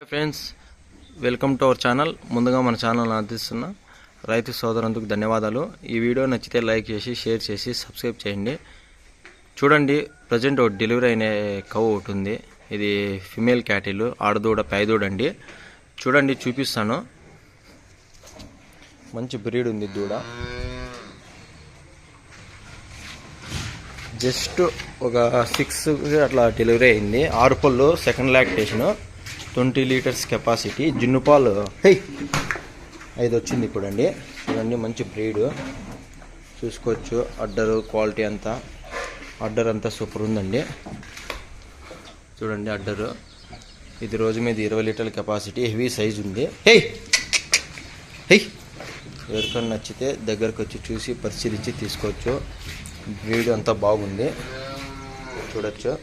Friends, welcome to our channel. ముందుగా మన channel అందిస్తున్న రైతు సోదరులకు ధన్యవాదాలు. ఈ వీడియో నచ్చితే లైక్ చేసి షేర్ చేసి సబ్స్క్రైబ్ చేయండి. చూడండి, ప్రజెంట్ ఒక డెలివరీ అయిన కవ్ ఒకటి ఉంది. ఇది ఫిమేల్ క్యాటిల్, ఆడదూడ పైదూడ అండి. చూడండి, చూపిస్తాను. మంచి బ్రీడ్ ఉంది దూడ. జస్ట్ ఒక 6 అట్లా డెలివరీ అయింది. 6 పళ్ళు, సెకండ్ లాక్టేషన్, 20 లీటర్స్ కెపాసిటీ. జున్నుపాలు 5 వచ్చింది ఇప్పుడు అండి. చూడండి, మంచి బ్రీడ్ చూసుకోవచ్చు. అడ్డరు క్వాలిటీ అంతా, అడ్డర్ అంతా సూపర్ ఉందండి. చూడండి అడ్డరు. ఇది రోజు మీద 20 లీటర్ల కెపాసిటీ, హెవీ సైజ్ ఉంది. ఎవరికైనా నచ్చితే దగ్గరకు వచ్చి చూసి పరిశీలించి తీసుకోవచ్చు. బ్రీడ్ అంతా బాగుంది, చూడొచ్చు.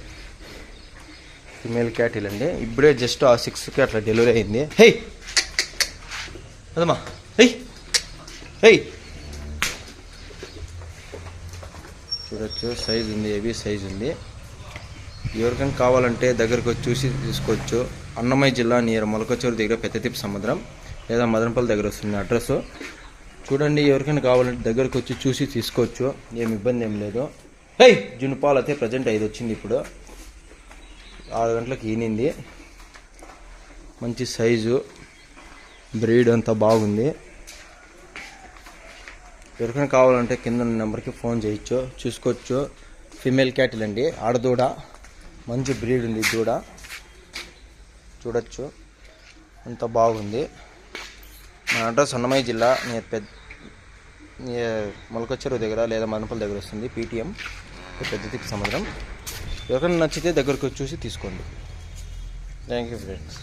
ఫిమేల్ క్యాటిల్ అండి. ఇప్పుడే జస్ట్ ఆ 6కి అట్లా డెలివరీ అయింది. అదమ్మా చూడొచ్చు, సైజ్ ఉంది, హెవీ సైజ్ ఉంది. ఎవరికైనా కావాలంటే దగ్గరకు వచ్చి చూసి తీసుకోవచ్చు. అన్నమయ్య జిల్లా నియర్ మొలకచూరు దగ్గర పెద్దతిప్ప సముద్రం లేదా మదనపల్లి దగ్గర వస్తుంది అడ్రస్. చూడండి, ఎవరికైనా కావాలంటే దగ్గరకు వచ్చి చూసి తీసుకోవచ్చు. ఏమి ఇబ్బంది ఏం లేదు. జున్నుపాలు అయితే ప్రజెంట్ 5 వచ్చింది. ఇప్పుడు 6 గంటలకు ఈనింది. మంచి సైజు, బ్రీడ్ అంతా బాగుంది. ఎవరికైనా కావాలంటే కింద నెంబర్కి ఫోన్ చేయొచ్చు, చూసుకోవచ్చు. ఫిమేల్ క్యాటిల్ అండి, ఆడదూడ. మంచి బ్రీడ్ ఉంది దూడ, చూడొచ్చు. అంత బాగుంది. మా అడ్రస్ అన్నమయ్య జిల్లా నియర్ మొలకచెరువు దగ్గర లేదా మదనపల్లి దగ్గర వస్తుంది. PTM, పెద్దతిప్ప సముద్రం. ఎవరికైనా నచ్చితే దగ్గరకు వచ్చి చూసి తీసుకోండి. Thank you friends.